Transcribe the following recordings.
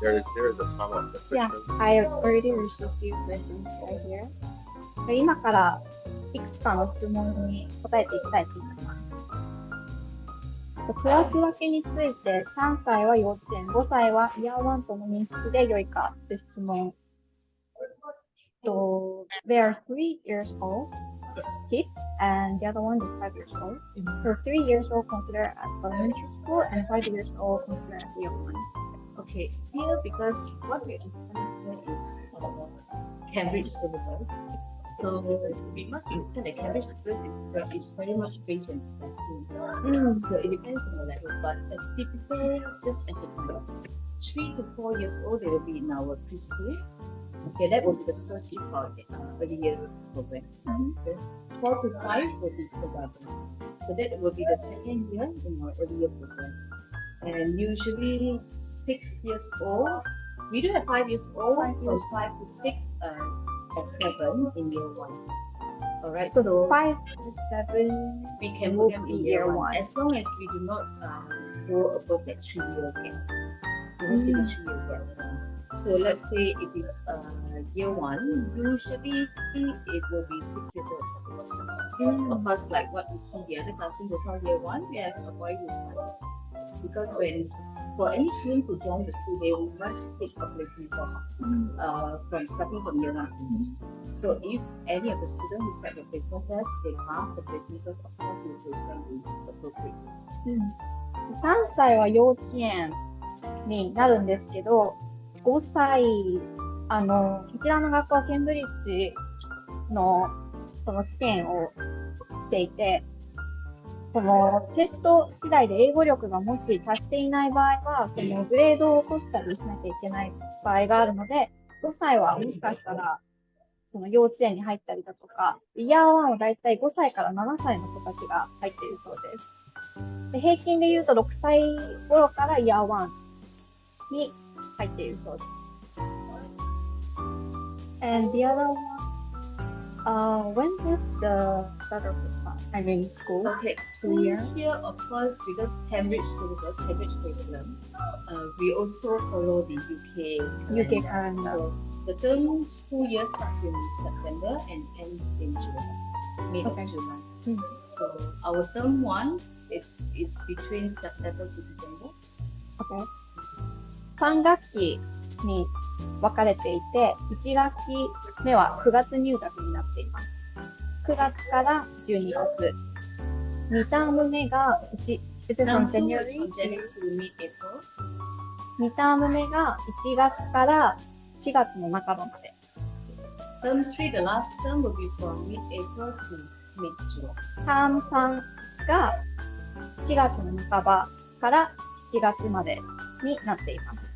very clear the sum of the Yeah, question. I already received few questions right here. で今からいくつかの質問に答えていきたいと思います。クラス分けについて3歳は幼稚園、5歳はイヤー1との認識で良いかという質問。They are 3 years old, is 6, and the other one is 5 years old. So 3 years old considered as elementary school and 5 years old considered as year 1. Okay, here because what we understand here is Cambridge syllabus. So we must understand that Cambridge syllabus is very much based on assessment. So it depends on the level, but a typical, just as a point, 3 to 4 years old, they will be in our preschool. Okay, that will be the first year for early year program. Okay. 4 to 5 will be kindergarten. So that will be the second year in our early year program. And usually 6 years old, we do have 5 years old, from 5 to 6 at 7 in year 1. Alright, so 5 to 7 we can move them in year 1 as long as we do not go above that 3-year gap. Once in a 3-year gap. So let's say if it's year 1, usually it will be 6 years old or 7 years old. Of course, like what we see the other classroom, the some year 1, we have a boy who's 5 years old. Because for any student to join the school, they must take a placement test starting from year 1 onwards. So if any of the students who set the placement test, they pass the placement test, of course we will place them in appropriate. 3歳は幼稚園になるんですけど、5歳、こちらの学校はケンブリッジのその試験をしていて、そのテスト次第で英語力がもし達していない場合は、そのグレードを落としたりしなきゃいけない場合があるので、5歳はもしかしたら、その幼稚園に入ったりだとか、イヤー1はだいたい5歳から7歳の子たちが入っているそうです。で平均で言うと6歳頃からイヤー1に入っているそうです。And the other one, when is the start of the class? I mean school. Okay, school year. Here, of course, because Cambridge syllabus, Cambridge curriculum, we also follow the UK calendar. So the term school year starts in September and ends in July, mid of July. So our term 1, it is between September to December. Okay. 3学期に分かれていて、1学期目は9月入学になっています。9月から12月。2ターム目が2ターム目が1月から4月の半ばまで。Term 3, the last term will be from mid-April to mid-July. ターム3が4月の半ばから7月までになっています。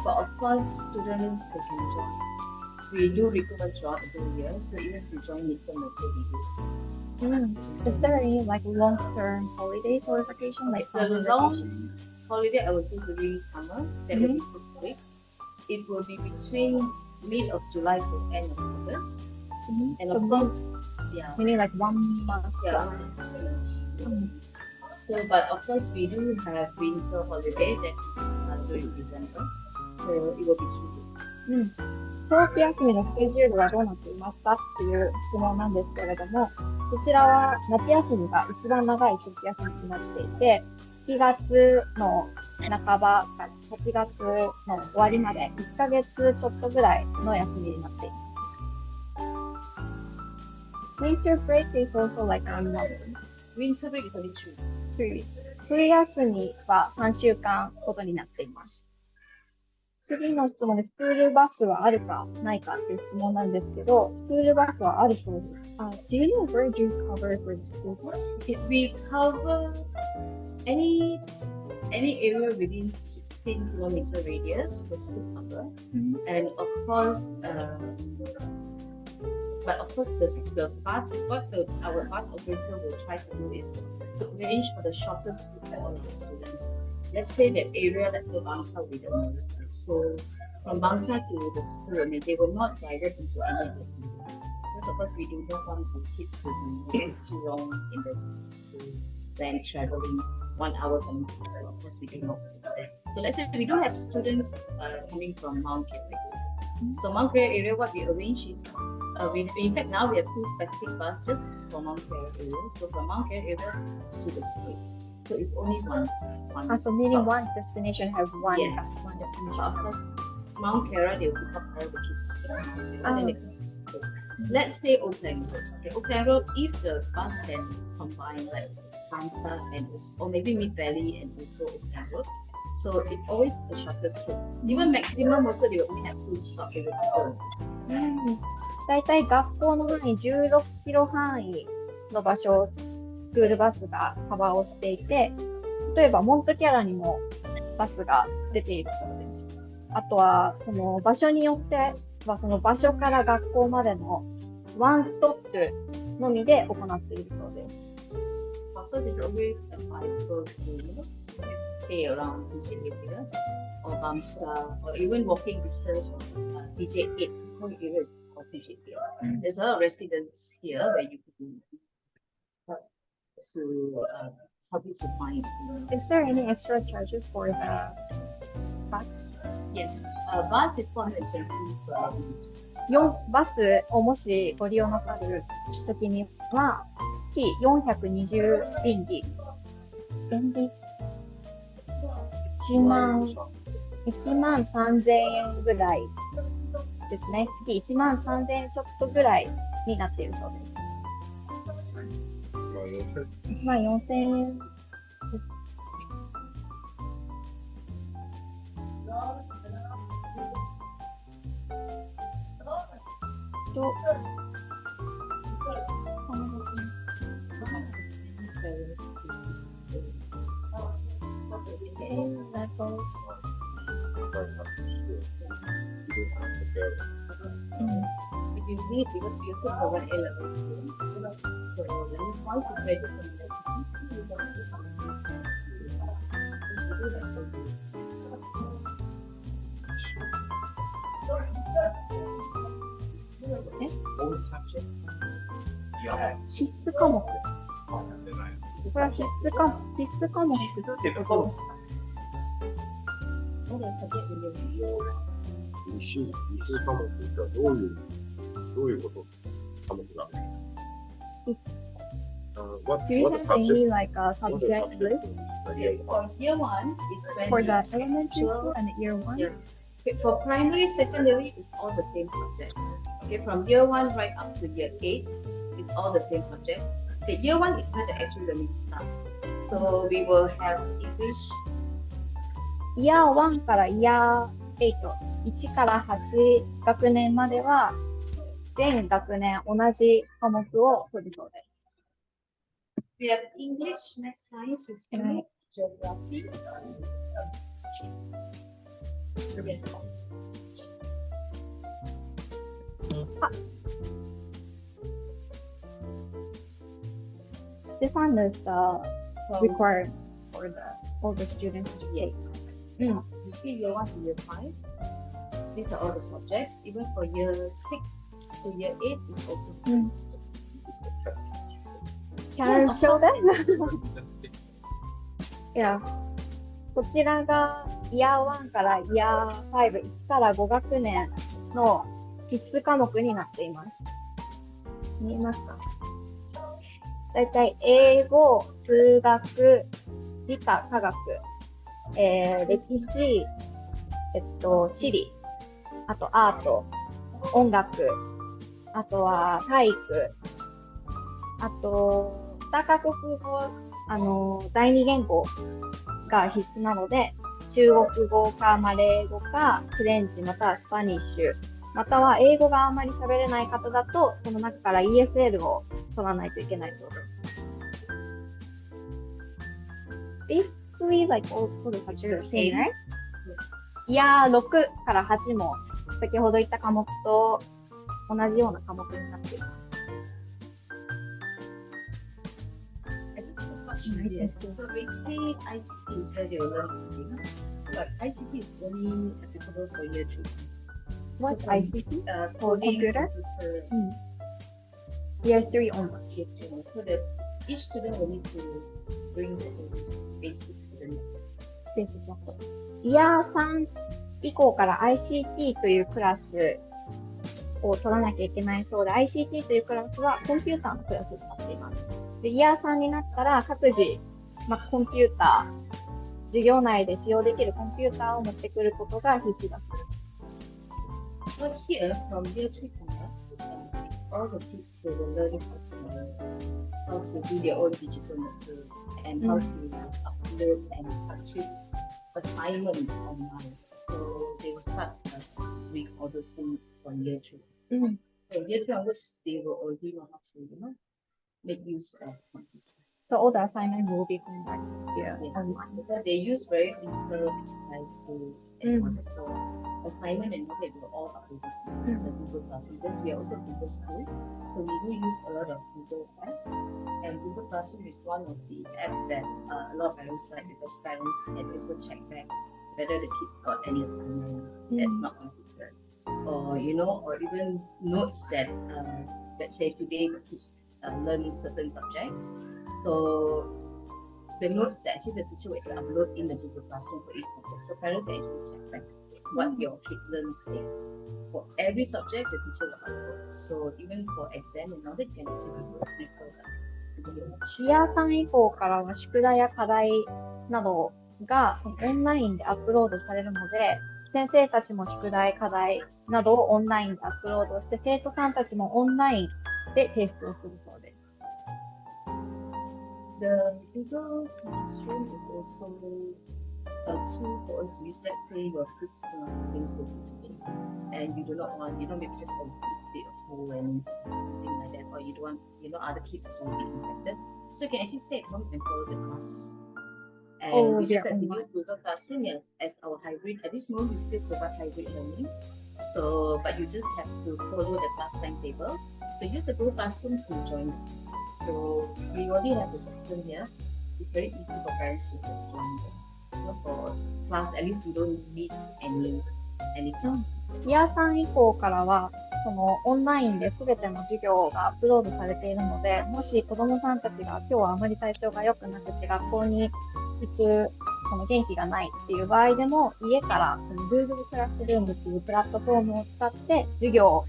But of course, students they can join. We do recruitment throughout the whole year, so even if you join midterm also we do. Is there any like long-term holidays or vacation, like the summer long vacation? holiday I was during summer. That will be 6 weeks. It will be between mid of July to end of August. And So of course, meaning like 1 month plus. So, but of course, we do have winter holiday that is during December. So it will be 2 weeks. 長期休みのスケジュールはどうなっていますかっていう質問なんですけれども、こちらは夏休みが一番長い長期休みになっていて、7月の半ばから8月の終わりまで1ヶ月ちょっとぐらいの休みになっています。Winter break is also like one month. Winter break is only 3 weeks. 冬休みは3週間ほどになっています。次の質問で、スクールバスはあるかないかっていう質問なんですけど、スクールバスはあるそうです。Do you know where do you cover for the school bus? If we cover any area within 16 kilometer radius, the school cover, and of course, but of course the bus, what our bus operator will try to do is to arrange for the shortest route for all of the students. Let's say that area, let's say Bangsa will be the nearest. So from Bangsa to the school, I mean, they will not direct into any of the area. Because of course we do not want the kids to be too long in the school than traveling 1 hour coming to school. Of course, we do not. So let's say we don't have students coming from Mount Care. So Mount Care area, what we arrange is, in fact now we have 2 specific buses just for Mount Care area. So from Mount Care area to the school. So it's only one so meaning one destination have one, yes. one destination. Of course, Mount Care, they will pick up all the kids and then they come to school. Let's say Oakland Road. Okay, Oakland Road, if the bus can combine like Kansas and also, or maybe Mid Valley and also Oakland Road, so it always the shortest route. Even maximum also they will only have 2 stops every hour. だいたい学校の範囲16キロ範囲の場所をスクールバスがカバーをしていて、例えばモントキャラにもバスが出ているそうです。あとはその場所によってはその場所から学校までのワンストップのみで行っているそうです。Of course, it's always advisable to stay around DJ area or Bangsa or even walking distance is DJ 8. This whole area is called DJ 8. There's a lot of residents here where you can to help you to find. Is there any extra charges for the bus? Yes, bus is 420 per minute. バスをもしご利用なさるときには月420リンギ、1万3000円ぐらいですね。月1万3000円ちょっとぐらいになっているそうです。1万4000円です。If you need, because we also provide A-level students, so then once you graduate from university, you can do that for you. 必須科目。これは必須科目ってことですか？必須科目ってどういうこと科目がDo you have any like subject list? For year 1 is when For the elementary school and year 1? Yeah. Okay, for primary, secondary, it's all the same subjects. Okay, from year 1 right up to year 8, it's all the same subject. The year 1 is where the actual learning starts. So we will have English. Year 1から Year 8、1から8学年までは全学年同じ科目を取るそうです。We have English, Math, Science, History, Geography. This one is the requirements for all the students to take. Yes. You see year 1 to year 5. These are all the subjects. Even for year 6 to year 8 is also the same subjects. Can I show them? Yeah. こちらが Year 1から Year 5、1から5学年の必須科目になっています。見えますか？だいたい英語、数学、理科、科学、歴史、地理、あとアート、音楽、あとは体育、あと2カ国語、第二言語が必須なので、中国語かマレー語かフレンチまたはスパニッシュ、または英語があまり喋れない方だと、その中から ESL を取らないといけないそうです。Basically, like all the subjects, right? いやー、6から8も先ほど言った科目と同じような科目になっています。Yes. So basically, ICT is where they will learn coding, but ICT is only applicable for year 3. What's ICT? Coding, Computer? year 3 onwards. So that each student will need to bring those basics for the next. ですね。イヤー3以降から ICT というクラスを取らなきゃいけないそうで、ICT というクラスはコンピューターのクラスになっています。で、イヤー3になったら各自、コンピューター、授業内で使用できるコンピューターを持ってくることが必須だそうです。So here, from year 3 onwards, all the kids they will learn how to do their own digital notebook and how to upload and achieve assignment online. So they will start doing all those things from year 3. So year 3 onwards, they will already know how to, make use of computers. So all the assignment will be online. Online. So they use very digital exercise tools and all that. So assignment and all that will all upload in the Google Classroom because we are also Google School. So we do use a lot of Google apps. And Google Classroom is one of the apps that a lot of parents like because parents can also check back whether the kids got any assignment that's not completed. Or, or even notes that, let's say today the kids learn certain subjects. So the notes that actually the teacher will actually upload in the Google Classroom for each subject. So parents can actually check back what your kid learned today. For every subject, the teacher will upload. So even for exam and all that, you can actually refer that. イヤー3以降からは宿題や課題などがそのオンラインでアップロードされるので、先生たちも宿題、課題などをオンラインでアップロードして、生徒さんたちもオンラインで提出をするそうです。The Google Classroom is also a tool for us to use. Let's say your kids are doing so good today, and you do not want, maybe just a bit of hole and something like that, or you don't want, other kids to be infected. So you can actually stay at home and follow the class. And we just have to use Google Classroom as our hybrid. At this moment, we still provide hybrid learning. So, but you just have to follow the class timetable. So use the Google Classroom to join the class. So we already have the system here. It's very easy for parents to just join them. For class, at least you don't miss any class. イヤー3以降からは、そのオンラインで全ての授業がアップロードされているので、もし子どもさんたちが今日はあまり体調が良くなくて学校に行くその元気がないっていう場合でも、家からその Google クラスルームというプラットフォームを使って授業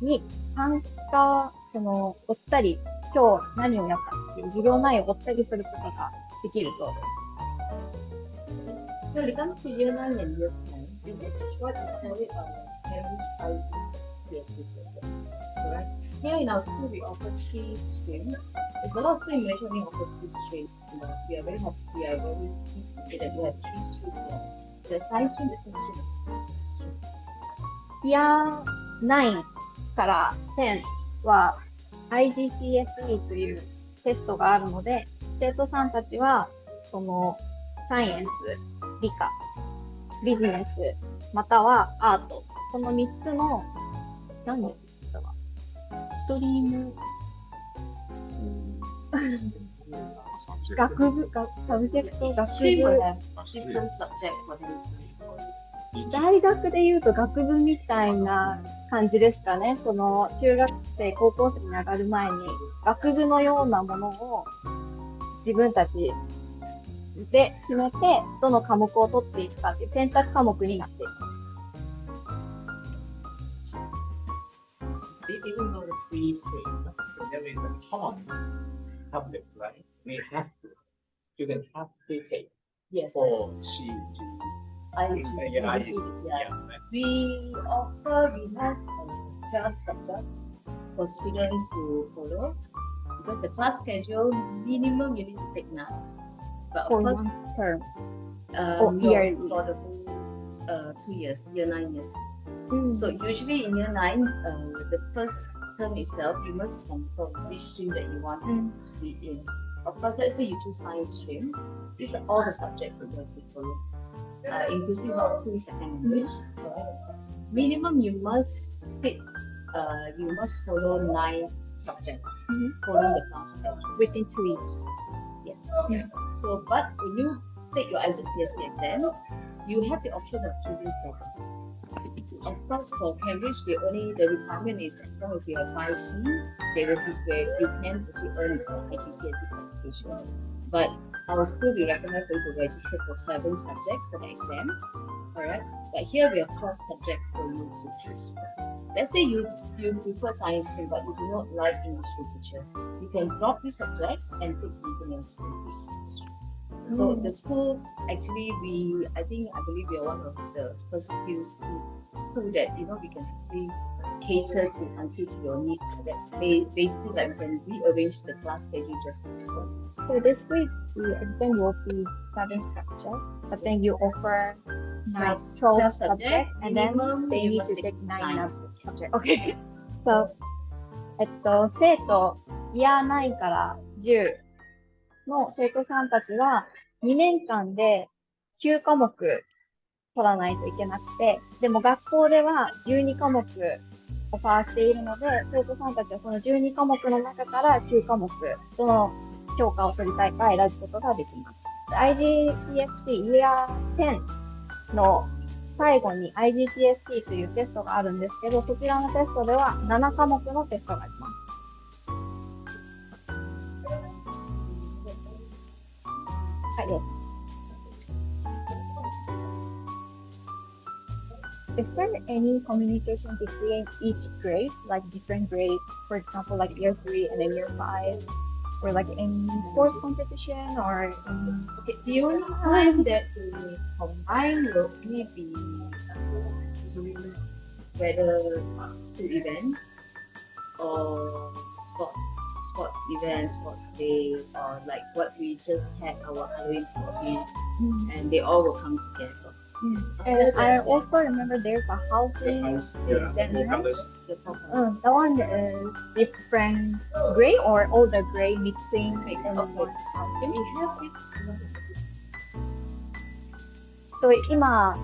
に参加、追ったり、今日何をやったっていう授業内容を追ったりすることができるそうです。So when it comes to year 9 and year 10, this is what is called Cambridge IGCSE program. Alright. Here in our school, we offer 3 streams. There's a lot of schools in Malaysia only offer 2 streams. We are very happy. We are very pleased to say that we have 3 streams here. The science stream, business stream. Year 9から10は IGCSE というテストがあるので、生徒さんたちはそのサイエンス、理科、ビジネス、またはアート、この3つのストリーム、学部、サブジェクト、大学でいうと学部みたいな感じですかね。その中学生、高校生に上がる前に学部のようなものを自分たちで決めて、どの科目を取っていくかっていう選択科目になっています。Even though the three streams, so there is a common subject, right? Student has to take. Yes. For We have 12 subjects for students to follow because the class schedule minimum you need to take 9. But of course, term. Yearly. For the whole 2 years, year 9 years. So usually in year 9, the first term itself, you must confirm which stream that you want to be in. Of course, let's say you choose science stream. These are all the subjects that you have to follow, inclusive of 2 second language. Minimum, you must follow 9 subjects following the class schedule within 2 weeks. Yes. So, but when you take your IGCSE exam, you have the option of choosing 7. of course, for Cambridge, the requirement is as long as you have 5C, they will give where you can actually earn IGCSE qualification. But our school, we recommend for you to register for 7 subjects for the exam. Alright, but here we have 4 subjects for you to choose from. Let's say you prefer science stream, but you do not like English literature. You can drop this subject and take something else from this stream. So the school, actually, I believe we are one of the first few school that we can actually cater to until to your needs. So that basically, like, we can rearrange the class schedule just as well. So basically, the exam will be 7 subjects, but then you offer 12 subjects, and then they need to take 9 subjects. Okay. So, 生徒、イヤー9から10の生徒さんたちは、2年間で9科目取らないといけなくて、でも学校では12科目オファーしているので、生徒さんたちはその12科目の中から9科目、どの教科を取りたいか選ぶことができます。IGCSE Year 10の最後に IGCSE というテストがあるんですけど、そちらのテストでは7科目のテストがあります。Yes. Is there any communication between each grade, like different grades, for example, like year 3 and then year 5, or like any sports competition or the only time that we combine will only be during whether school events or sports events, sports day, or like what we just had our Halloween party, and they all will come together. And I also remember there's a housing generous. That one is different grade or all the grade mixing in one housing. We have this. と今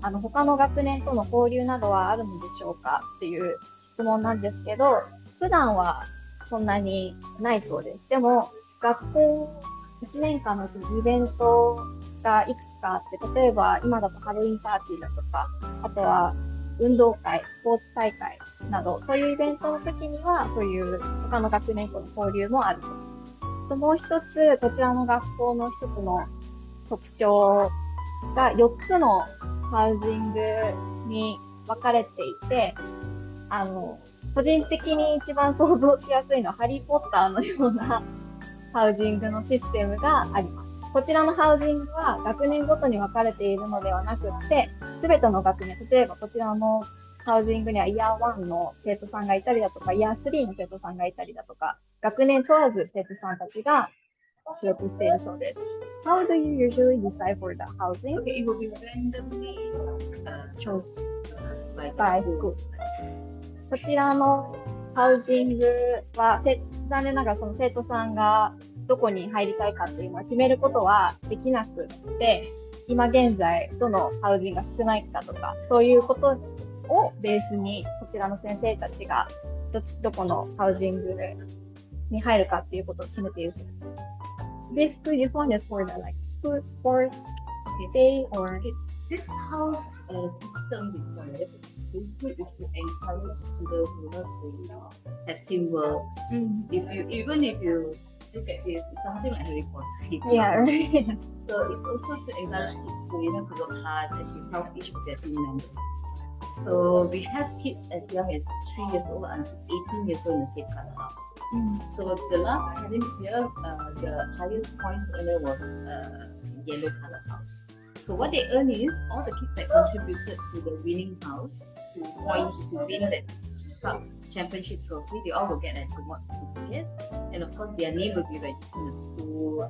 他の学年との交流などはあるのでしょうかっていう質問なんですけど、普段はそんなにないそうです。でも学校1年間のうちにイベントがいくつかあって、例えば今だとハロウィンパーティーだとか、あとは運動会、スポーツ大会など、そういうイベントの時にはそういう他の学年との交流もあるそうです。もう一つ、こちらの学校の一つの特徴が4つのハウジングに分かれていて、個人的に一番想像しやすいのはハリーポッターのようなハウジングのシステムがあります。こちらのハウジングは学年ごとに分かれているのではなくって、すべての学年、例えばこちらのハウジングにはイヤー1の生徒さんがいたりだとか、イヤー3の生徒さんがいたりだとか、学年問わず生徒さんたちが所属しているそうです。How do you usually decide for the housing? Okay, it will be randomly chosen by school. こちらのハウジングは残念ながらその生徒さんがどこに入りたいかっていうのは決めることはできなくって、今現在どのハウジングが少ないかとか、そういうことをベースにこちらの先生たちがどこのハウジングに入るかっていうことを決めているそうです。This one is for the like sports day or this house system required. Basically, is to encourage students to have teamwork. Even if you look at this, it's something like Harry Potter. Yeah, right. So it's also to encourage kids to to work hard and to help each of their team members. So we have kids as young as 3 years old until 18 years old in the same color house. So the last academic year, the highest points earner was yellow color house. So what they earn is all the kids that contributed to the winning house, to points to win that club championship trophy, they all will get a reward certificate, and of course their name will be registered in the school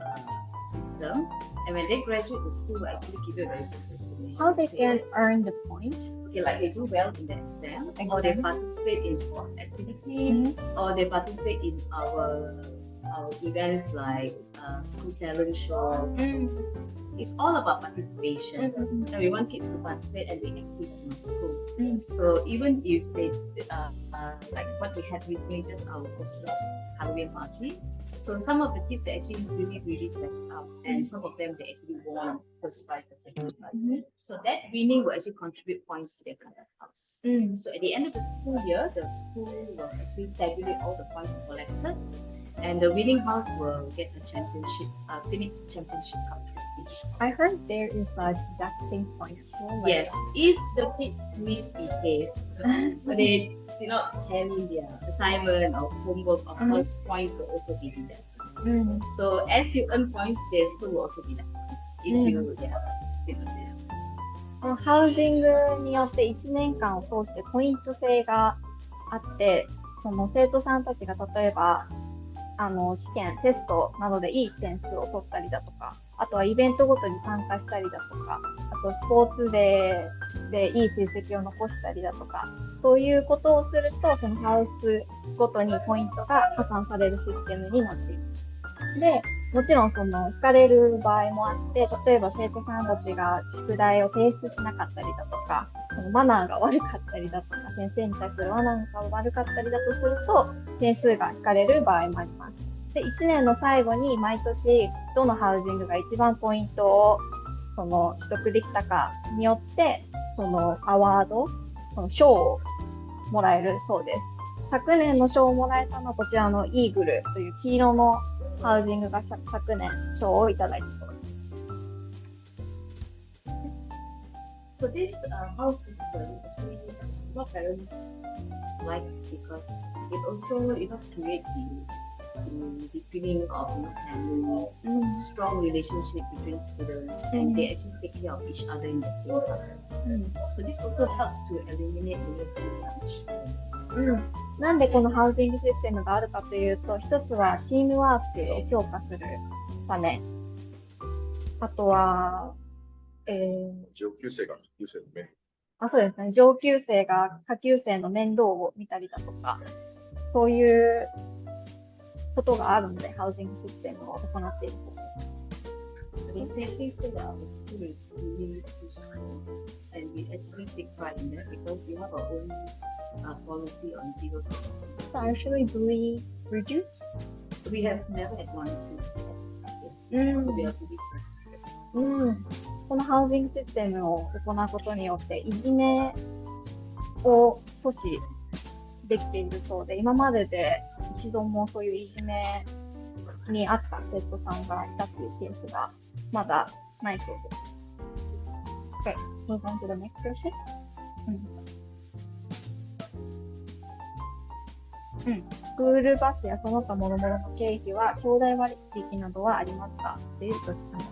system. And when they graduate, the school will actually give you a very good resume. How they can earn the point? Okay, like they do well in the exam, or they participate in sports activity, or they participate in our events like school talent show. It's all about participation. And we want kids to participate and be active in school. So even if they, like what we had recently, just our Qosmo Halloween party. So some of the kids they actually really dressed up, and some of them they actually won first prize and second prize. So that winning will actually contribute points to their house. So at the end of the school year, the school will actually tabulate all the points collected, and the winning house will get a championship, Phoenix Championship Cup. I heard there is a deducting points. Yes, if the kids misbehave, they do not carry their assignment or homework, of course, points will also be deducted. So as you earn points, the school will also deduct points if you did not. ハウジングによって1年間を通してポイント制があって、その生徒さんたちが例えば試験、テストなどでいい点数を取ったりだとか、あとはイベントごとに参加したりだとか、あとスポーツデーでいい成績を残したりだとか、そういうことをすると、そのハウスごとにポイントが加算されるシステムになっています。で、もちろん引かれる場合もあって、例えば生徒さんたちが宿題を提出しなかったりだとか、そのマナーが悪かったりだとか、先生に対するマナーが悪かったりだとすると、点数が引かれる場合もあります。で、1年の最後に毎年、どのハウジングが一番ポイントを取得できたかによって、アワード、賞をもらえるそうです。昨年の賞をもらえたのはこちらのイーグルという黄色のハウジングが昨年賞をいただいたそうです。So this house system actually what parents like because it also create the beginning of family, strong relationship between students, and they actually take care of each other in the same class. So this also helps to eliminate the なんでこのハウジングシステムがあるかというと、一つはチームワークを強化するため、あとは、上級生が下級生の面そうですね。上級生が下級生の面倒を見たりだとか、そういうことがあるので、ハウジングシステムを行っているそうです。We safely say that our school is really useful, and we actually take pride in that because we have our own policy on zero tolerance. So actually, do we reduce? We have never had one since then. So we are really frustrated. このハウジングシステムを行うことによって、いじめを阻止できているそうで、今までで一度もそういういじめにあった生徒さんがいたというケースがまだないそうです。Okay, move on to the next question. スクールバスやその他諸々の経費は兄弟割引などはありますかというご質問です。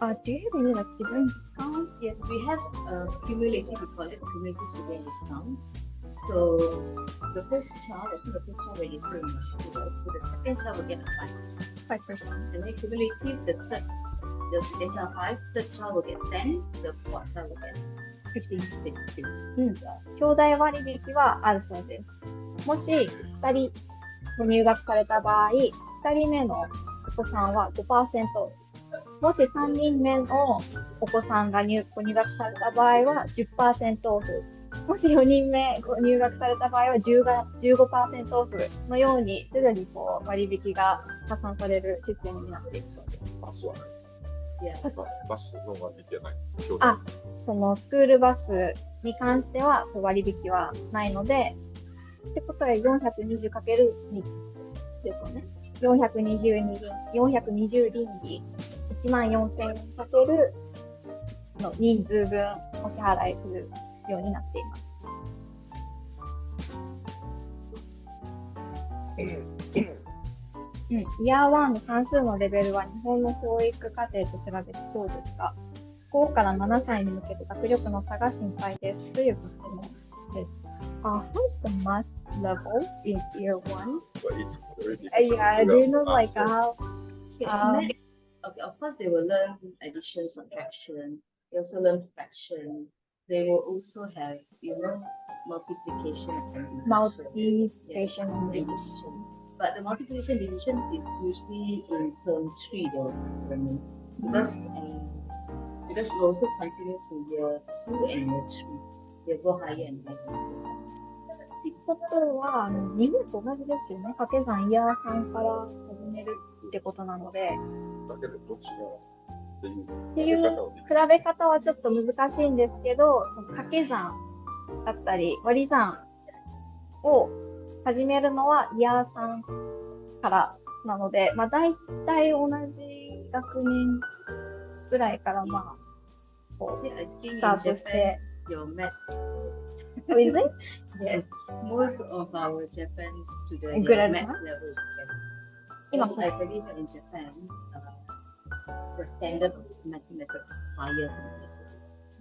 Do you have any like sibling discount? Yes, we have a cumulative, we call it cumulative sibling discount. So the first child, that's not the first child registering in the school, so the second child will get a 5%. And then cumulative, the second child 5, third child will get 10, the fourth child will get 15. 兄弟割引はあるそうです。もし2人ご入学された場合、2人目のお子さんは 5%。もし3人目のお子さんがご入学された場合は 10% オフ。もし4人目ご入学された場合は 15% オフのように徐々に割引が加算されるシステムになっているそうです。バスはない。バスの割引はない。そのスクールバスに関しては割引はないので、ってことは 420×2 ですよね。420輪に14,000円かけるの人数分お支払いするようになっています。イヤー1の算数のレベルは日本の教育課程と比べてどうですか？5から7歳に向けて学力の差が心配ですというご質問です。How's the math level in year 1? It's very difficult. Yeah, do you know like how? Maths, okay, of course they will learn addition, subtraction. They also learn fraction. They will also have, multiplication and division. But the multiplication division is usually in term 3 there was learning because we also continue to year 2 and year 3. They go higher and higher. ってことは、日本と同じですよね。掛け算イヤー3から始めるってことなので。だけどどっちがっていう比べ方はちょっと難しいんですけど、その掛け算だったり割り算を始めるのはイヤー3からなので、まあ大体同じ学年ぐらいからまあこう I think スタ in ートし Japan, て。your maths is Is it? yes, most of our Japan students, Good their at maths math? level is very. 今 Because I believe that in Japan, the standard of mathematics is higher than the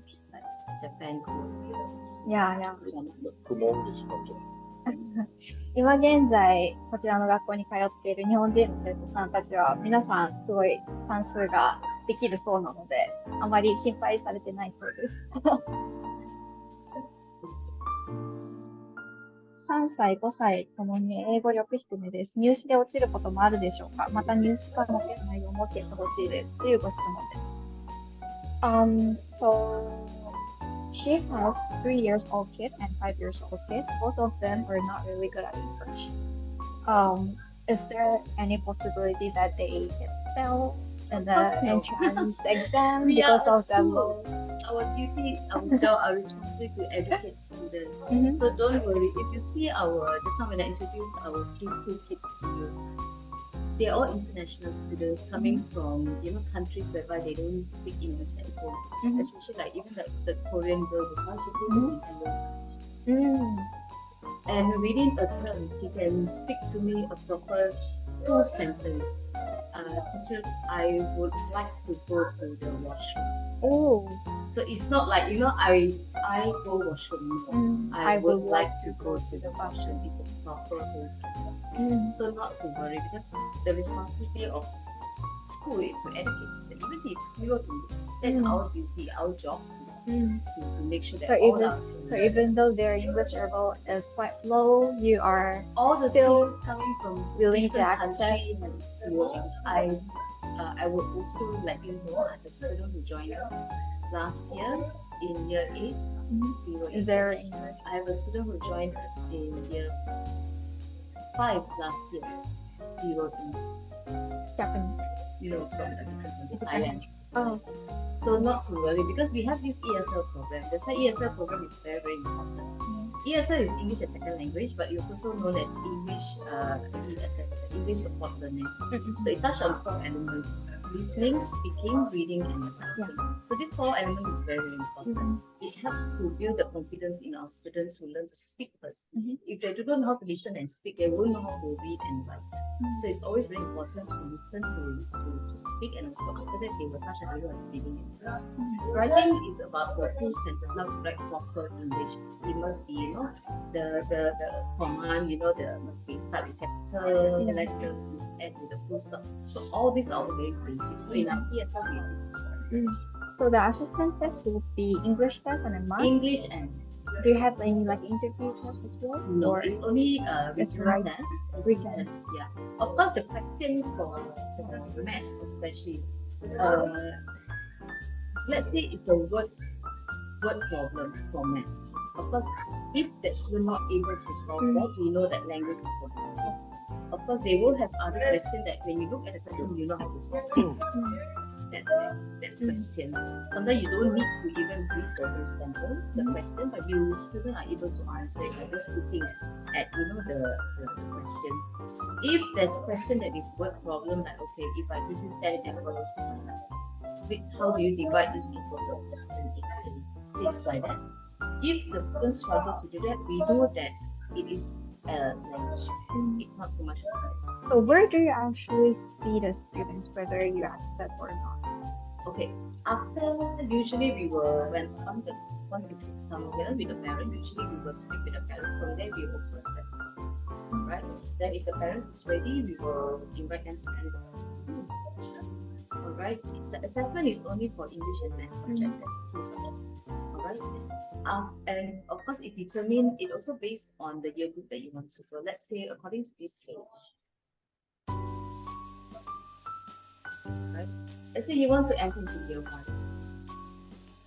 which is like Japan, Korea, いやいや。不問でしかじゃ今現在こちらの学校に通っている日本人の生徒さんたちは皆さんすごい算数ができるそうなのであまり心配されてないそうです。3歳、5歳ともに英語力低めです。入試で落ちることもあるでしょうか。また入試科目の内容も教えてほしいですというご質問です。So she has 3 years old kid and 5 years old kid. Both of them are not really good at English. Is there any possibility that they get fail in the entrance exam We because are a of the school. low? Our duty, our job, our responsibility to educate students. So don't worry. If you see just now when I introduced our preschool kids to you, they are all international students coming from countries whereby they don't speak English at home. Especially like even like the Korean girl was how she did in New Zealand. And within a term, he can speak to me a proper full sentence. Teacher, I would like to go to the washroom. Oh, So it's not like I go washroom. I would like to go to the washroom. It's a proper full sentence. So not to worry because the responsibility of school is to educate students. Even if zero English, that's our duty, our job to make sure that so even though their English level is quite low, you are all the still skills coming from willing to different accept. countries and zero English. I would also let you know I have a student who joined us last year in year 8, zero Is there English. English? I have a student who joined us in year 5 last year, zero English. Japanese. From Thailand. Oh, So not to worry because we have this ESL program. That's why ESL program is very, very important. ESL is English as second language, but it's also known as English ESL, English support learning. So it touches on 4 elements: listening, speaking, reading, and writing. So this 4 element is very, very important. It helps to build the confidence in our students who learn to speak first. If they don't know how to listen and speak, they won't know how to read and write. So it's always very important to listen to speak, and also after that they will touch on reading and writing. Writing is about the full sentence, not write proper English. It must be, the command, there must be start with capital letters, must end with a full stop. So all these are very basic. So in our ESL we have so the assessment test will be English test and a math. English and maths. Do you have any interview test as well? No, Or it's only just written write- test. written. Test, yeah. Of course, the question for the maths, especially, let's say it's a word problem for maths. Of course, if the student not able to solve that, we know that language is a problem. Of course, they will have other questions that when you look at the question, you know how to solve that question. Sometimes you don't need to even read the whole sentence, the question, but you students are able to answer it by just looking at the question. If there's a question that is word problem, like okay, if I give you 10 apples, how do you divide this into those? Things like that. If the students struggle to do that, we know that it is language. It's not so much language. So where do you actually see the students, whether you accept or not? Okay. After usually we will when the kids come here with the parent, usually we will speak with the parent. From there we also assess them. Right? Then if the parents is ready, we will invite them to enter the session. Alright. Assessment is only for English and math subject. That's 2 subjects. Alright. And of course it also based on the year group that you want to go. Let's say according to this case, right? Let's say you want to enter into year 1.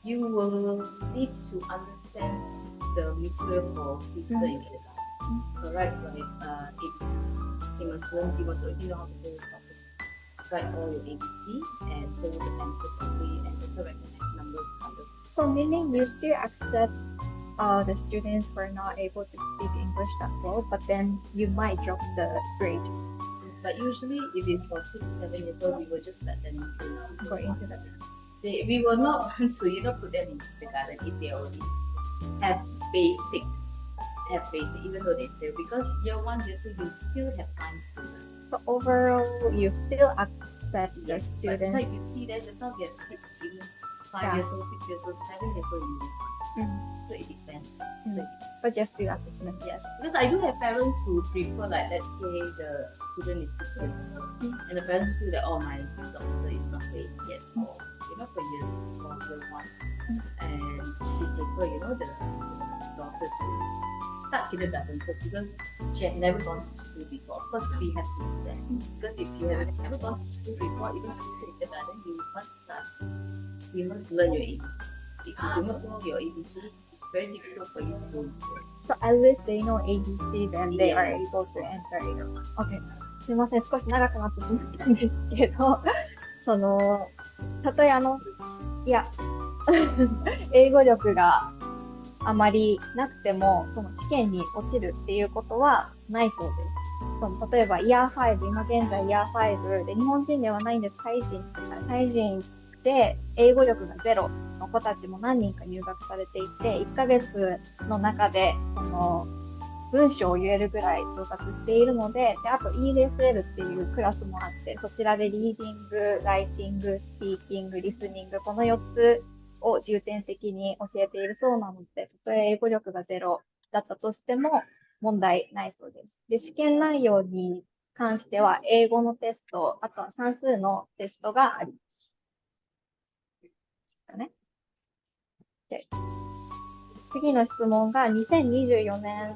You will need to understand the material for physical in kindergarten. Correct, like ABC. You must already know how to do it properly. Write all your ABC and hold the pencil properly and also recognize numbers, colors. So meaning you still accept the students who are not able to speak English that well, but then you might drop the grade. Yes, but usually if it's for 6, 7 years old, we will just let them Go into that. we will not want to, put them in kindergarten if they already have basic, even though they fail. Because year 1, year 2, you still have time to learn. So overall, you still accept the But students. like you see that the time we have kids even 5 years old, 6 years old, 7 years old, so it depends. But just do assessment. Yes, because I do have parents who prefer, like, let's say the student is 6 years old, and the parents feel that, oh, my daughter is not ready yet for, for year 1, and we prefer, the daughter to start kindergarten first because she had never gone to school before. Of course, we have to do that because if you have never gone to school before, even to school kindergarten, you must learn your ABC. If you do not know your ABC, it's very difficult for you to go. So at least they know ABC, then they are Yes. able to enter it. Okay. すいません、少し長くなってしまったんですけど、たとえいや、英語力があまりなくても、その試験に落ちるっていうことはないそうです。例えば、イヤー5、今現在イヤー5で、日本人ではないんです。タイ人で英語力がゼロの子たちも何人か入学されていて、1ヶ月の中で、文章を言えるぐらい上達しているので、あと ESL っていうクラスもあって、そちらでリーディング、ライティング、スピーキング、リスニング、この4つを重点的に教えているそうなので、たとえ英語力がゼロだったとしても問題ないそうです。で、試験内容に関しては、英語のテスト、あとは算数のテストがあります。ね、で次の質問が2024年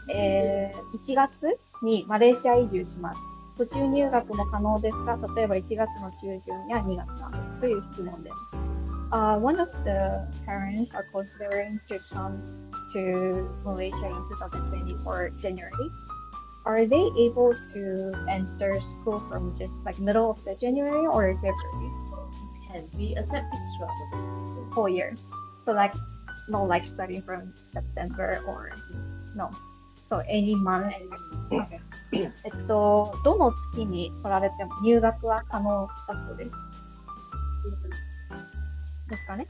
1月にマレーシア移住します。途中入学も可能ですか？例えば1月の中旬や2月などという質問です。One of the parents are considering to come to Malaysia in 2024 January. Are they able to enter school from like middle of the January or February? We accept this throughout so 4 years. So like, no, like starting from September or no. So any month. Okay. どの月に来られても入学は可能だそうです。ですかね。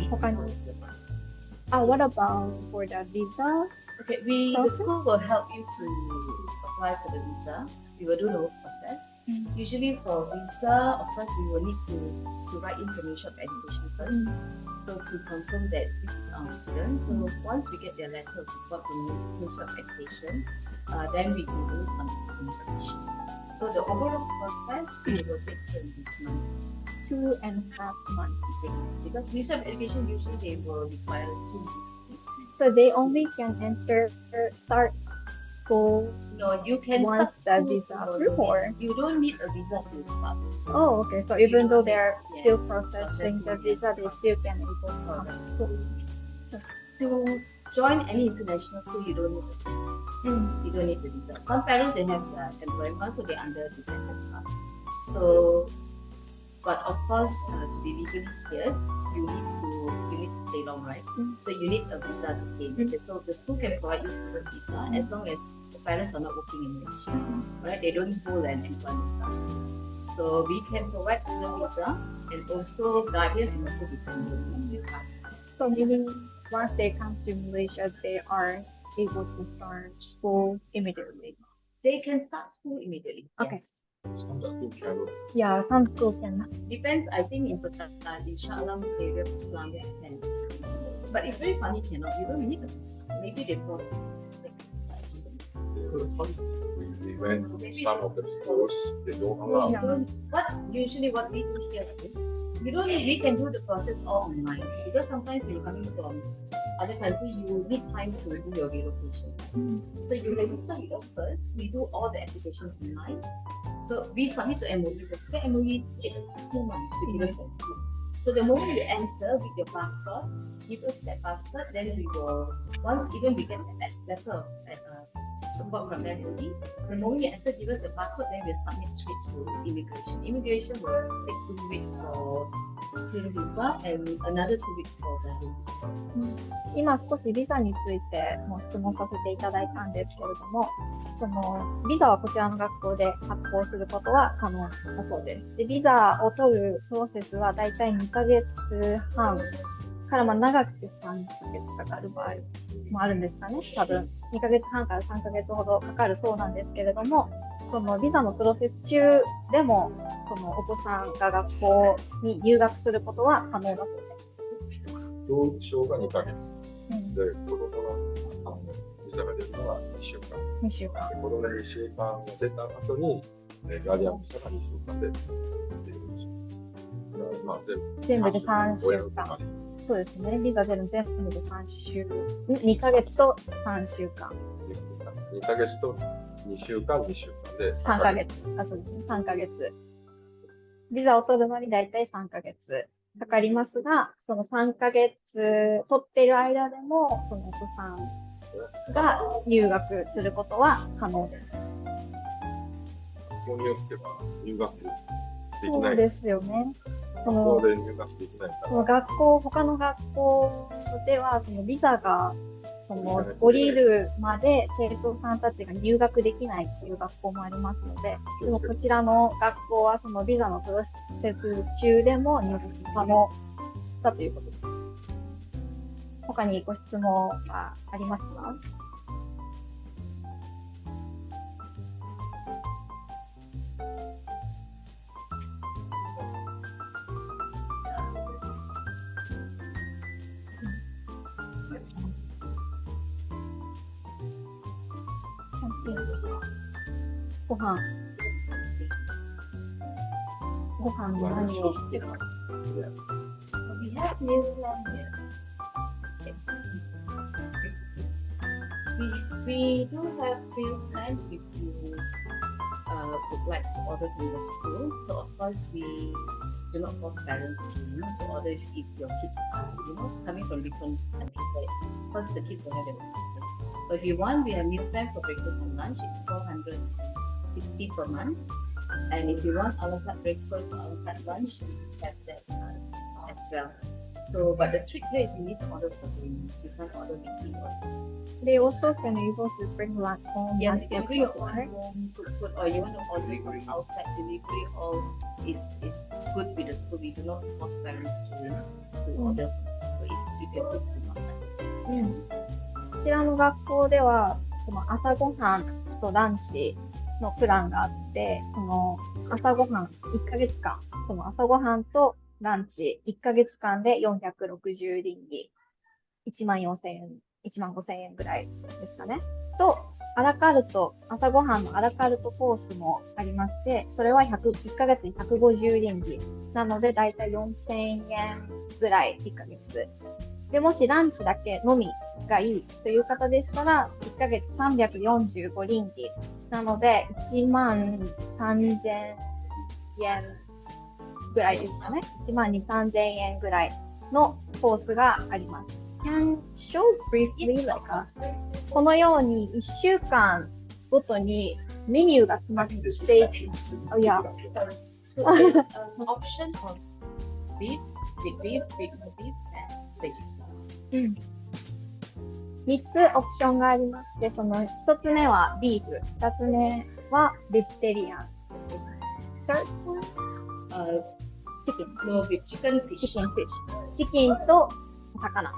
他に。What about for the visa? Okay, the school will help you to apply for the visa. We will do the whole process. Usually for visa, of course, we will need to write into Ministry of Education first. So to confirm that this is our student. So once we get their letter of support from the Ministry of Education, then we can do some information. So the overall process will take 2.5 months. 2.5 months. Because Ministry of Education usually they will require 2 months. So they only can start school. No, you can once start the visa approved, or you don't need a visa to start school. Oh, okay. So even though they're still processing the visa, they still can able to come to school. So to join any international school, you don't need a visa. You don't need the visa. Some parents they have employment, so they're under dependent class. So, but of course, to be legally here, you need to stay long, right? So you need a visa to stay here. So the school can provide you student visa as long as the parents are not working in Malaysia, right? They don't hold an employment class. So we can provide student visa and also guardian and also dependent class. So meaning once they come to Malaysia, they are able to start school immediately. They can start school immediately. Okay. Yes. Yeah, some school can. Depends, I think in Inshallah area Islam can. But it's very funny, cannot. You don't need a visa. Maybe they force you to take a visa. We went to some of the schools, they don't allow. What we do here is we can do the process all online because sometimes when you're coming from other country, you need time to do your relocation. So you register with us first. We do all the application online. So we submit to MOE. The MOE takes 2 months to give us the visa. So the moment you enter with your passport, give us that passport, then we will, once even we get that letter of support from MOE, the moment you enter, give us the passport, then we submit straight to immigration. Immigration will take 2 weeks for student visa and another 2 weeks for the visa. 今少しビザについても質問させていただいたんですけれども、そのビザはこちらの学校で発行することは可能だそうです。で、ビザを取るプロセスはだいたい2ヶ月半から長くて3ヶ月かかる場合もあるんですかね。多分2ヶ月半から3ヶ月ほどかかるそうなんですけれども、そのビザのプロセス中でもそのお子さんが学校に入学することは可能だそうです。教育証が2ヶ月、で子供のビザが出るのは2週間。2週間。で子供の2週間が出た後にガーディアンビザが2週間で出るんですよ。まあ全部で3週間。そうですね。ビザ出るの全部で2ヶ月と3週間。2ヶ月と2週間、2週間で3ヶ月。そうですね。3ヶ月。ビザを取るのにだいたい3ヶ月かかりますが、その3ヶ月取っている間でも、そのお子さんが入学することは可能です。学校によっては入学できない。そうですよね。学校で入学できないから。他の学校では、そのビザが降りるまで生徒さんたちが入学できないっていう学校もありますので、でもこちらの学校はそのビザのプロセス中でも入学可能だということです。他にご質問がありますか？ご飯に何を？ So we have meal plan here. We do have meal plan if you would like to order from the school. So of course we do not force parents to order if your kids are coming from different countries. Like, of course the kids will have their own breakfast. But if you want, we have meal plan for breakfast and lunch. It's 460 per month. And if you want a la carte breakfast or a la carte lunch, we have that as well. So, but the trick here is you need to order for delivery. You can't order weekly or They also can able to bring lunch home. yes, you can bring your own home cooked food, or you want to order from outside delivery. All is good with the school. We do not force parents to order from the school if you choose to not. こちらの学校ではその朝ごはんとランチのプランがあって、その朝ごはん1ヶ月間、その朝ごはんとランチ1ヶ月間で460リンギ、14,000円、15,000円ぐらいですかね。と、アラカルト、朝ごはんのアラカルトコースもありまして、それは1ヶ月に150リンギ。なので、だいたい4,000円ぐらい1ヶ月。で、もしランチだけのみがいいという方でしたら、1ヶ月345リンギ。なので、13,000円ぐらいですかね。12,000-13,000円ぐらいのコースがあります。Can show briefly likeこのように1週間ごとにメニューが決まっていて、So there's an option of beef, with beef, and vegetarian. 3つオプションがありまして、その1つ目はビーフ、2つ目はベジテリアン、Third one? Chicken fish。チキンと魚。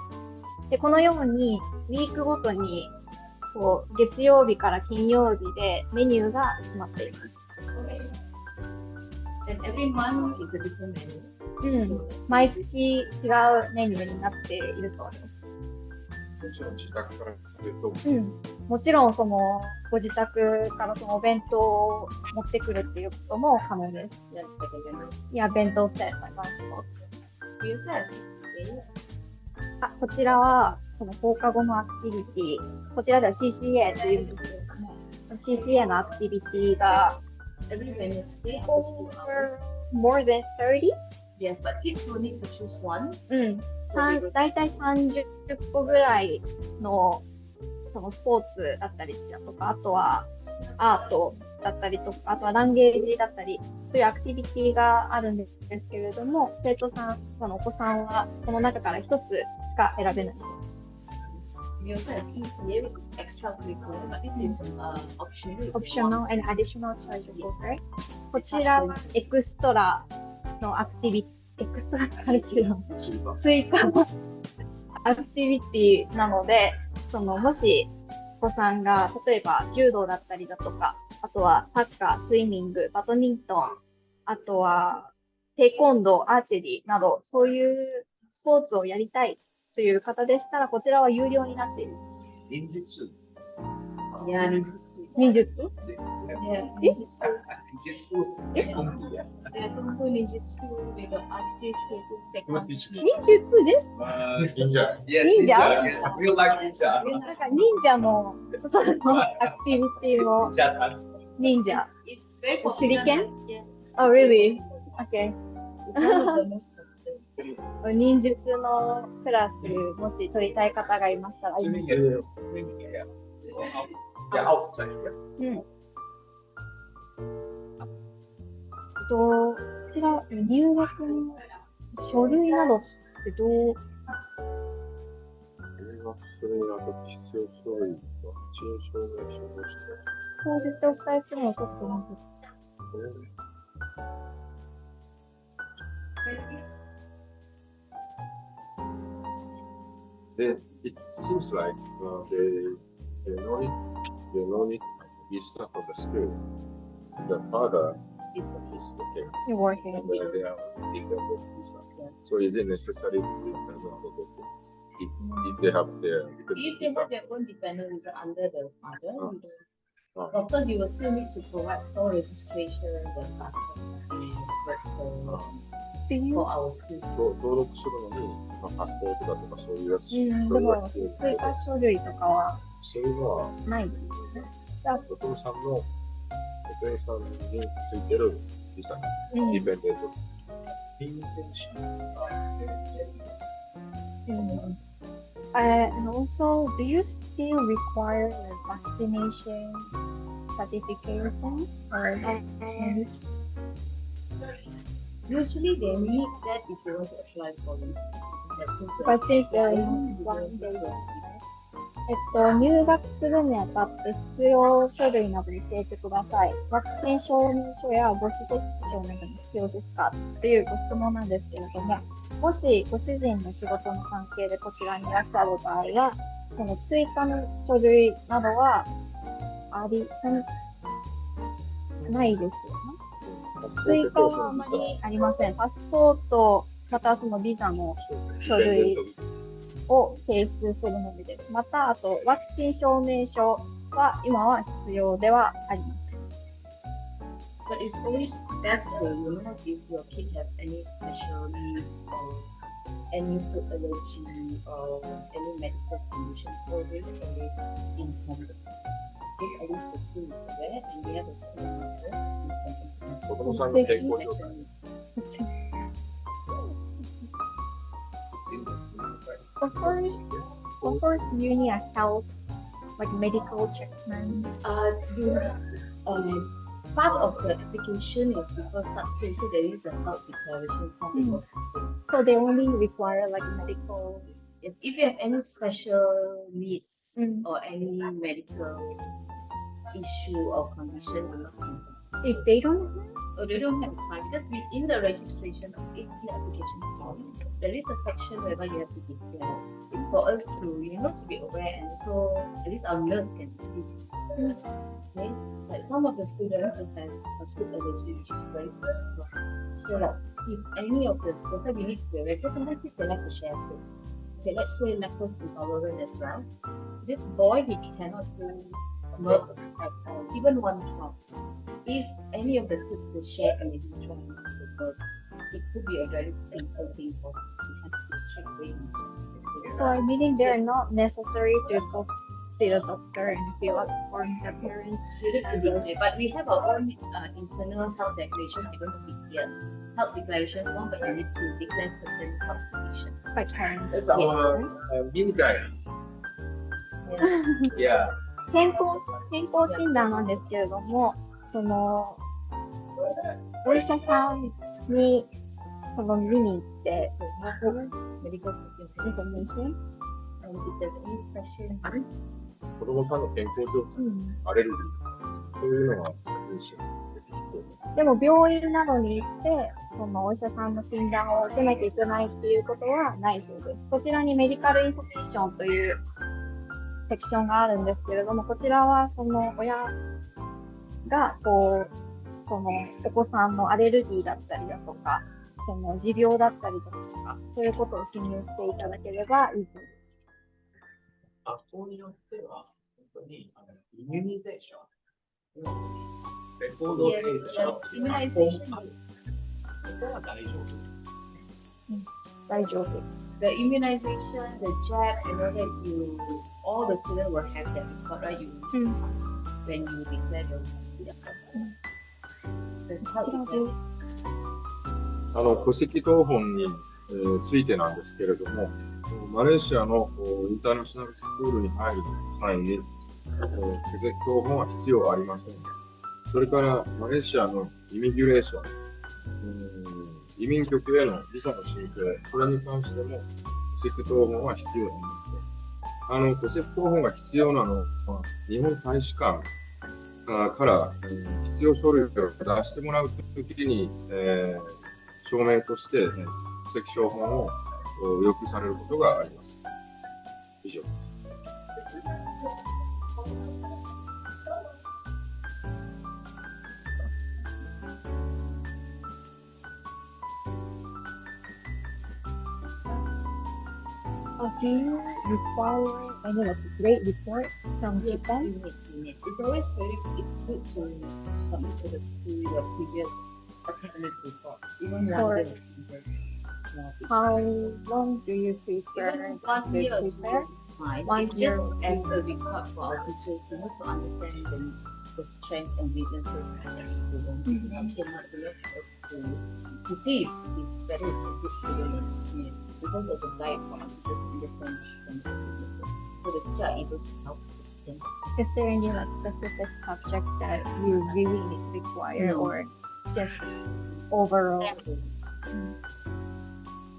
で、このようにウィークごとにこう月曜日から金曜日でメニューが決まっています。And every month is a different menu. 毎月違うメニューになっているそうです。ちろん自宅からと、もちろんそのご自宅からそのお弁当を持ってくるっていうことも可能です。Yes, like a dinner. いや、弁当セット、ランチボックス。 We also have CCA. こちらはその放課後のアクティビティ、こちらでは CCA というんですけれども、CCA のアクティビティが Every Wednesday after school hours. more than 30? Yes, but kids will need to choose one. だいたい30個ぐらいのそのスポーツだったりだとか、あとはアートだったりとか、あとはランゲージだったり、そういうアクティビティがあるんですけれども、生徒さん、そのお子さんはこの中から一つしか選べないそうです。We also have TCA, which is extracurricular, but this is optional. Optional and additional chargeable, right? こちらはエクストラのアクティビティ、エクストラカリキュラム、追加のアクティビティなので、もしお子さんが例えば柔道だったりだとか、あとはサッカー、スイミング、バドミントン、あとはテイコンドー、アーチェリーなど、そういうスポーツをやりたいという方でしたら、こちらは有料になっています。忍術 Yeah, ninjutsu. 忍術 Yeah, ninjutsu. Yeah, kung fu ninjutsu, we got artistic, technology. 忍術です。忍者。忍者 Yes, real life ninja. なんか忍者のそのアクティビティの忍者。 It's very Shuriken? Yes. Oh, really? Okay. It's one of the most popular. 忍術のクラス、もし取りたい方がいましたら、Yeah, outside. こちら、入学の書類などってどう？留学するにあたって必要書類は、陳証明書として、当日お伝えするのはちょっとまずい。It seems like they no need visa from the school. The father It's is okay, You're working. and they are taking the visa. So is it necessary to bring them on the documents if they have their If they visa? have their own dependent visa under the father, Ah. you don't. Ah. Of course, you will still need to provide for registration, the passport, and Do you? for our school. 登録するのに、パスポートだとかそういうやつ、そでれもが必要追加書類とかはそういうのは、ないですよね。お父さんについてるビザ、ディペンデント。And also, do you still require a vaccination certification or Usually, they need that if you want to apply for this. But since they're in one day, 入学するにあたって必要書類など教えてください。ワクチン証明書や母子手帳などに必要ですかというご質問なんですけれども、もしご主人の仕事の関係でこちらにいらっしゃる場合は、その追加の書類などはないですよね。追加はあまりありません。パスポート、またそのビザの書類を提出するのみです。また、あと、ワクチン証明書は今は必要ではありません。But it's always best for you know if your kid have any special needs or any food allergy or any medical condition. Always inform the school. This at least the school is aware and we have a school master who can 子供さんの健康状態。Of course, you need a health, like medical treatment. Part of the application is before start school, so there is a health declaration form. So they only require like medical. Yes, if you have any special needs or any medical issue or condition, you must inform. If they don't have, Or they don't have, it's fine. Because within the registration of the application form, there is a section whereby you have to declare. It's for us to, to be aware, and so at least our nurse can assist. Okay? Like some of the students that have a food allergy, which is very possible. So like if any of the that's why we need to be aware, because sometimes they like to share food. okay, let's say lactose intolerant as well. This boy, he cannot do milk at all, even 1 drop. If any of the kids they share and they try to milk, it could be a very painful thing for them. We have to strictly. So meaning they're not necessary to go see the doctor and fill out for the parents. But we have our own internal health declaration. I don't know if health declaration form, but you need to declare certain health conditions. By parents. That's our new guy. Yeah. 健康診断なんですけれども、そのお医者さんにその見に行って、Medical information if there's any special 子供さんの健康状態、アレルギー、そういうのが先に知るんですね。でも病院などに行ってそのお医者さんの診断を受けなきゃいけないっていうことはないそうです。こちらにメディカルインフォメーションというセクションがあるんですけれども、こちらはその親がこうそのお子さんのアレルギーだったりだとか、その持病だったりだとか、そういうことを記入していただければいいそうです。学校によっては本当にイミュニゼーション、レコードを提示の学校もある。そこは大丈夫。大丈夫。The immunization, the jab, and all that all the students will have that record, right? You when you declare your That's how it goes. 戸籍謄本についてなんですけれども、マレーシアのインターナショナルスクールに入る際に、戸籍謄本は必要ありません。それからマレーシアのイミグレーション、移民局へのビザの申請、これに関しても戸籍謄本は必要なんです。戸籍謄本が必要なのは、日本大使館から必要書類を出してもらうときに、証明として戸籍謄本を要求されることがあります。以上。Do you require any like great report from Yes, Japan? you need. It's always it's good to submit to the school your previous academic reports, even Or- 1 year previous. How long do you prefer Even to 1 year or 2 prepare? years is fine. 1 It's year just as a record for our teachers, you know, to understand the strength and weaknesses of the student. It's not so much for us to see whether it's a good student or not. It's just as a guide for our teachers to understand the strength and weaknesses. So the teacher are able to help the student. Is there any like specific subject that you really require No. or just overall?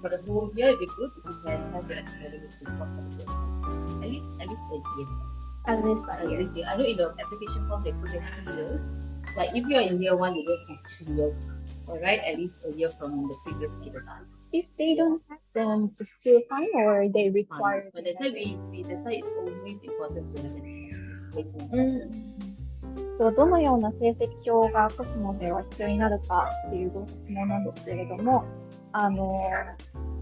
For the whole year, it'd be good if you can have your academic report at least a year. At least a At year. least, I know in the application form they put in 2 years. Like if you're in year 1, you don't have 2 years. Alright, at least a year from the previous kindergarten. If they don't have them, it's still fine or they It's require. fine. But that's why that's why it's always important to have an assessment. Placement うん assessment. どのような成績表がコスモでは必要になるかっていうご質問なんですけれども、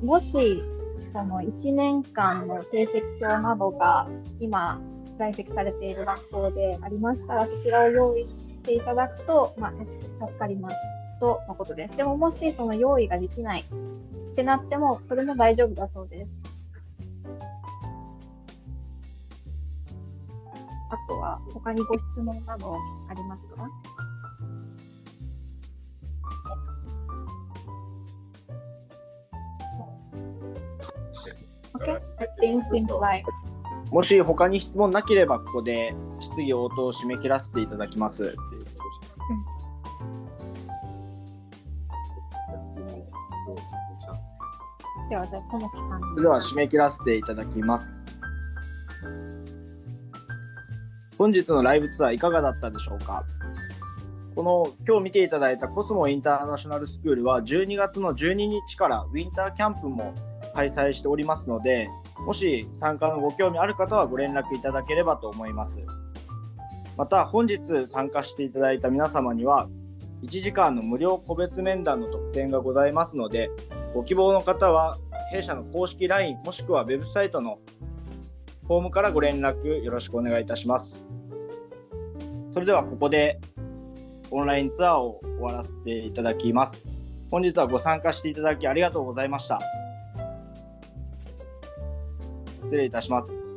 もしその1年間の成績表などが今在籍されている学校でありましたら、そちらを用意していただくと、助かりますとのことです。でももしその用意ができないってなっても、それも大丈夫だそうです。あとは他にご質問などありますか？Okay, that thing seems like もし他に質問なければ、ここで質疑応答を締め切らせていただきます。では、じゃあ、ともきさんに。それでは締め切らせていただきます。本日のライブツアーいかがだったでしょうか。今日見ていただいたコスモインターナショナルスクールは12月の12日からウィンターキャンプも開催しておりますので、もし参加のご興味ある方はご連絡いただければと思います。また本日参加していただいた皆様には1時間の無料個別面談の特典がございますので、ご希望の方は弊社の公式 LINE もしくはウェブサイトのフォームからご連絡よろしくお願いいたします。それではここでオンラインツアーを終わらせていただきます。本日はご参加していただきありがとうございました。失礼いたします。